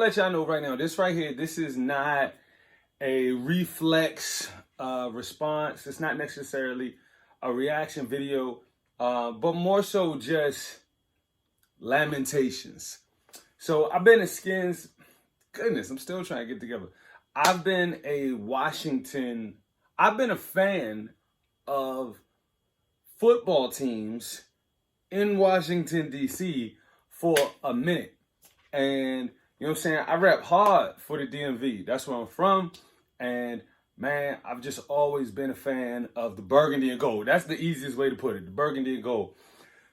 let y'all know right now, this right here, this is not a reflex response. It's not necessarily a reaction video, but more so just lamentations. So I've been a Skins, goodness, I'm still trying to get together. I've been a fan of football teams in Washington, D.C. for a minute. And, you know what I'm saying, I rap hard for the DMV. That's where I'm from. And, man, I've just always been a fan of the burgundy and gold. That's the easiest way to put it, the burgundy and gold.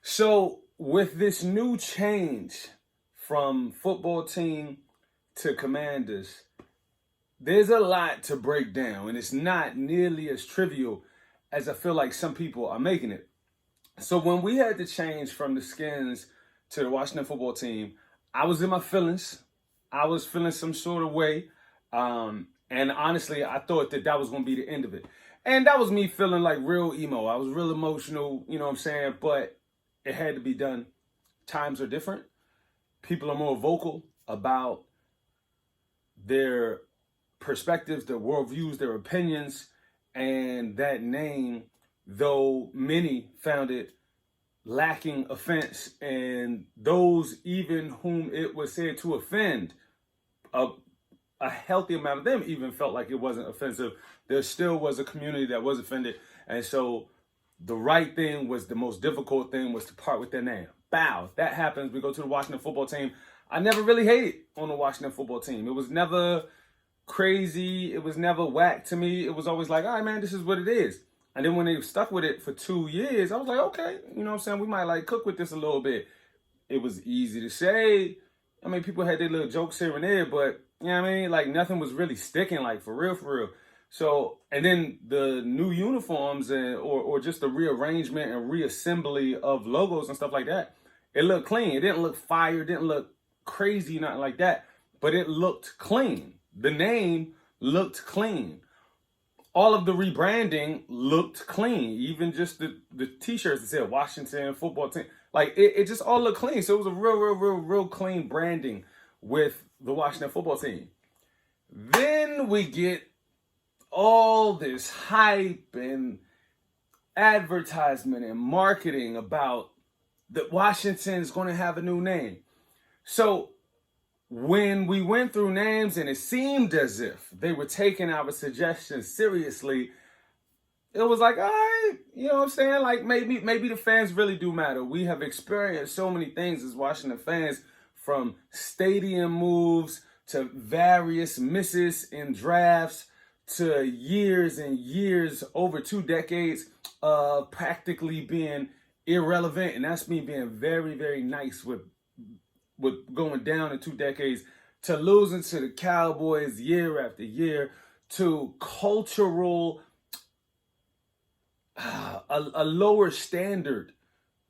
So, with this new change from football team to Commanders, there's a lot to break down. And it's not nearly as trivial as I feel like some people are making it. So when we had to change from the Skins to the Washington football team, I was in my feelings. I was feeling some sort of way. And honestly, I thought that was going to be the end of it. And that was me feeling like real emo. I was real emotional, you know what I'm saying? But it had to be done. Times are different. People are more vocal about their perspectives, their worldviews, their opinions. And that name, though many found it lacking offense, and those even whom it was said to offend, a healthy amount of them even felt like it wasn't offensive. There still was a community that was offended. And so the right thing was, the most difficult thing was to part with their name. Bow. That happens. We go to the Washington football team. I never really hated on the Washington football team. It was never crazy. It was never whack to me. It was always like, all right, man, this is what it is. And then when they stuck with it for 2 years, I was like, okay, you know what I'm saying? We might like cook with this a little bit. It was easy to say. I mean, people had their little jokes here and there, but you know what I mean? Like nothing was really sticking, like for real, for real. So, and then the new uniforms or just the rearrangement and reassembly of logos and stuff like that, it looked clean. It didn't look fire, didn't look crazy, nothing like that, but it looked clean. The name looked clean. All of the rebranding looked clean. Even just the t-shirts that said Washington football team. Like it just all looked clean. So it was a real clean branding with the Washington football team. Then we get all this hype and advertisement and marketing about that Washington's going to have a new name. So when we went through names and it seemed as if they were taking our suggestions seriously, it was like, all right, you know what I'm saying? Like maybe the fans really do matter. We have experienced so many things as Washington fans, from stadium moves to various misses in drafts to years and years, over 2 decades of practically being irrelevant. And that's me being very, very nice with going down in 2 decades, to losing to the Cowboys year after year, to cultural, a lower standard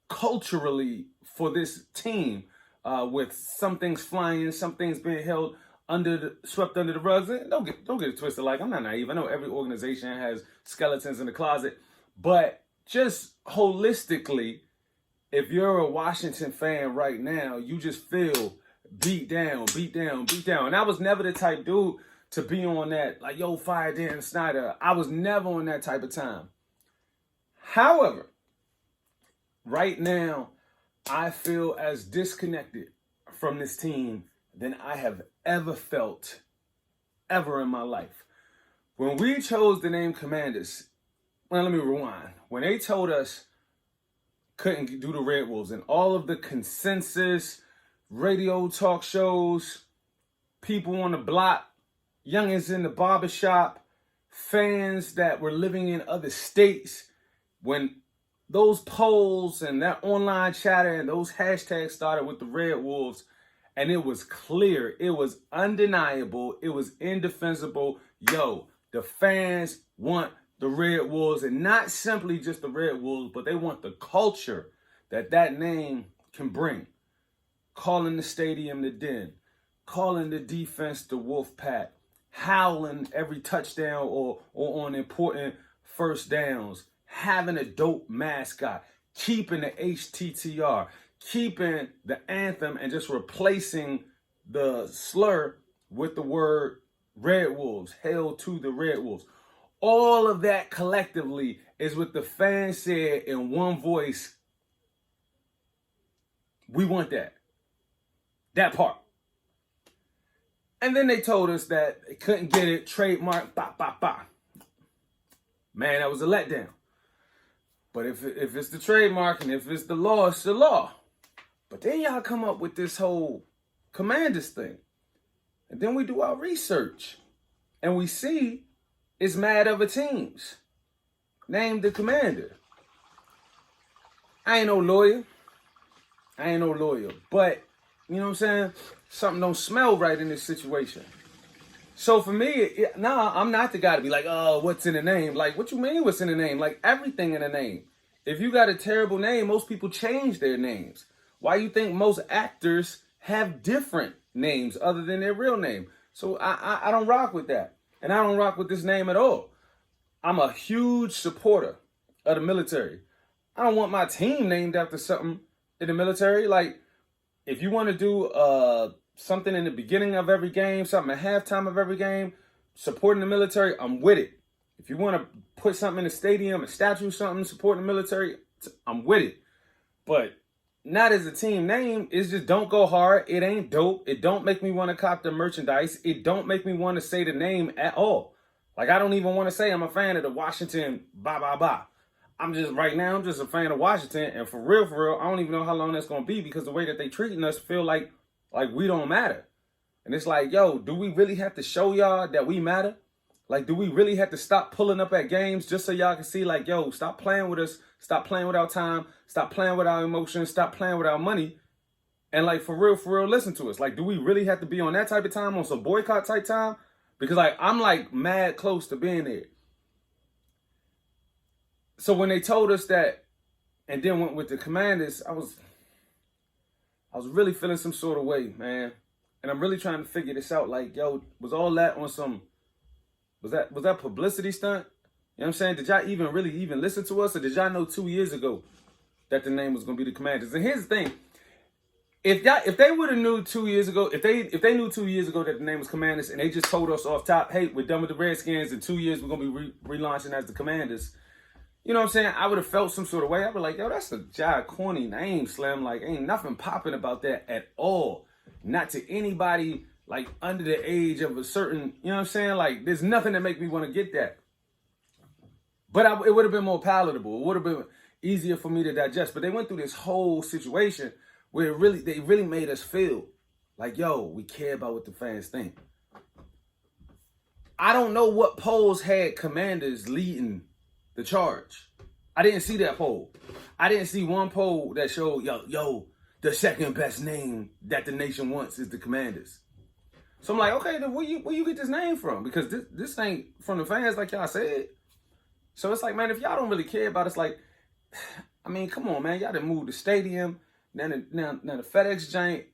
culturally for this team, with some things flying, some things being held swept under the rugs. And don't get it twisted. Like, I'm not naive. I know every organization has skeletons in the closet, but just holistically, if you're a Washington fan right now, you just feel beat down. And I was never the type dude to be on that, like, yo, fire Dan Snyder. I was never on that type of time. However, right now, I feel as disconnected from this team than I have ever felt ever in my life. When we chose the name Commanders, well, let me rewind. When they told us couldn't do the Red Wolves, and all of the consensus, radio talk shows, people on the block, youngins in the barbershop, fans that were living in other states, when those polls and that online chatter and those hashtags started with the Red Wolves, and it was clear, it was undeniable, it was indefensible. Yo, the fans want the Red Wolves, and not simply just the Red Wolves, but they want the culture that name can bring. Calling the stadium the Den, calling the defense the Wolf Pack, howling every touchdown or on important first downs, having a dope mascot, keeping the HTTR, keeping the anthem, and just replacing the slur with the word Red Wolves, hail to the Red Wolves. All of that collectively is what the fans said in one voice. We want that. That part. And then they told us that they couldn't get it, trademark, bah, bah, bah. Man, that was a letdown. But if it's the trademark and if it's the law, it's the law. But then y'all come up with this whole Commanders thing. And then we do our research. And we see it's mad other teams. Name the Commander. I ain't no lawyer. But, you know what I'm saying? Something don't smell right in this situation. So for me, I'm not the guy to be like, oh, what's in the name? Like, what you mean what's in the name? Like, everything in the name. If you got a terrible name, most people change their names. Why you think most actors have different names other than their real name? So I don't rock with that. And I don't rock with this name at all. I'm a huge supporter of the military. I don't want my team named after something in the military. Like, if you want to do something in the beginning of every game, something at halftime of every game, supporting the military, I'm with it. If you want to put something in the stadium, a statue, something, supporting the military, I'm with it. But not as a team name. It's just don't go hard. It ain't dope. It don't make me want to cop the merchandise. It don't make me want to say the name at all. Like, I don't even want to say I'm a fan of the Washington, blah, blah, blah. I'm just a fan of Washington. And for real, I don't even know how long that's going to be, because the way that they treating us feel like we don't matter. And it's like, yo, do we really have to show y'all that we matter? Like, do we really have to stop pulling up at games just so y'all can see, like, yo, stop playing with us. Stop playing with our time. Stop playing with our emotions. Stop playing with our money. And, like, for real, listen to us. Like, do we really have to be on that type of time, on some boycott type time? Because, like, I'm, like, mad close to being there. So when they told us that, and then went with the Commanders, I was really feeling some sort of way, man. And I'm really trying to figure this out. Like, yo, was all that on some, was that publicity stunt? You know what I'm saying? Did y'all even listen to us? Or did y'all know 2 years ago that the name was going to be the Commanders? And here's the thing. If they would have knew 2 years ago, if they knew 2 years ago that the name was Commanders, and they just told us off top, hey, we're done with the Redskins, in 2 years we're going to be relaunching as the Commanders, you know what I'm saying? I would have felt some sort of way. I'd be like, yo, that's a jive corny name, Slim. Like, ain't nothing popping about that at all. Not to anybody, like, under the age of a certain, you know what I'm saying? Like, there's nothing that make me want to get that. But it would have been more palatable. It would have been easier for me to digest. But they went through this whole situation where they really made us feel like, yo, we care about what the fans think. I don't know what polls had Commanders leading the charge. I didn't see that poll. I didn't see one poll that showed, yo, the second best name that the nation wants is the Commanders. So I'm like, okay, then where you get this name from? Because this ain't from the fans, like y'all said. So it's like, man, if y'all don't really care about it, it's like, I mean, come on, man. Y'all done moved the stadium. Now the FedEx giant,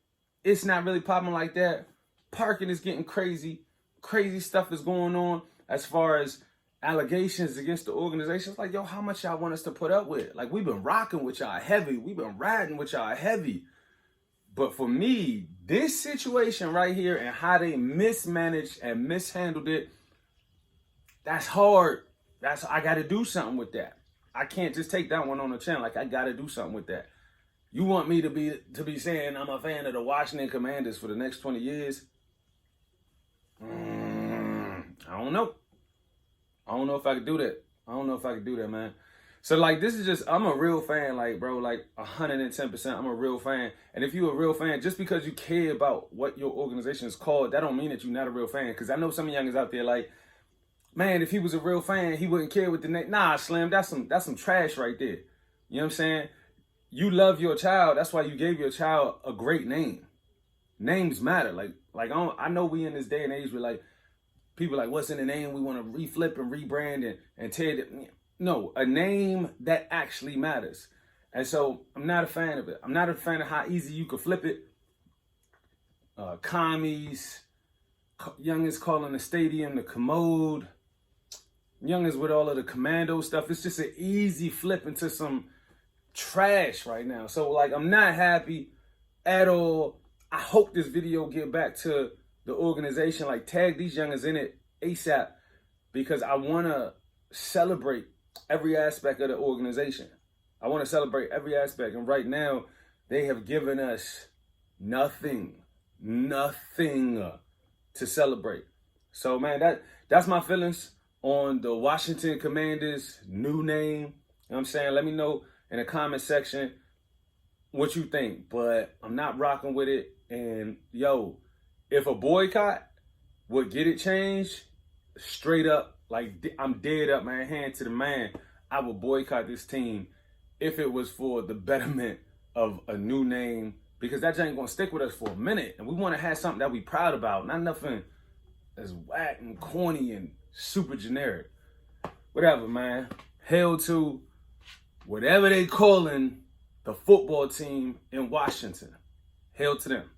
it's not really popping like that. Parking is getting crazy. Crazy stuff is going on as far as allegations against the organization. It's like, yo, how much y'all want us to put up with? Like, we've been rocking with y'all heavy. We've been riding with y'all heavy. But for me, this situation right here and how they mismanaged and mishandled it, that's hard. I got to do something with that. I can't just take that one on the chin. Like, I got to do something with that. You want me to be saying I'm a fan of the Washington Commanders for the next 20 years? I don't know. I don't know if I could do that. Man. So, like, this is just, I'm a real fan, like, bro, like 110%. I'm a real fan. And if you're a real fan, just because you care about what your organization is called, that don't mean that you're not a real fan. Because I know some youngins out there like, man, if he was a real fan, he wouldn't care what the name. Nah, Slim, that's some trash right there. You know what I'm saying? You love your child. That's why you gave your child a great name. Names matter. Like I know we in this day and age where, like, people like, what's in the name? We want to reflip and rebrand and tear it. No, a name that actually matters. And so I'm not a fan of it. I'm not a fan of how easy you could flip it. Commies, youngins calling the stadium the commode, youngins with all of the commando stuff. It's just an easy flip into some trash right now. So, like, I'm not happy at all. I hope this video get back to the organization, like tag these youngers in it ASAP, because I want to celebrate every aspect of the organization. I want to celebrate every aspect. And right now, they have given us nothing to celebrate. So, man, that's my feelings on the Washington Commanders' new name. You know what I'm saying? Let me know in the comment section what you think. But I'm not rocking with it. And, yo, if a boycott would get it changed, straight up, like I'm dead up, man, hand to the man, I would boycott this team if it was for the betterment of a new name, because that ain't gonna stick with us for a minute, and we want to have something that we proud about, not nothing that's whack and corny and super generic. Whatever, man. Hail to whatever they calling the football team in Washington. Hail to them.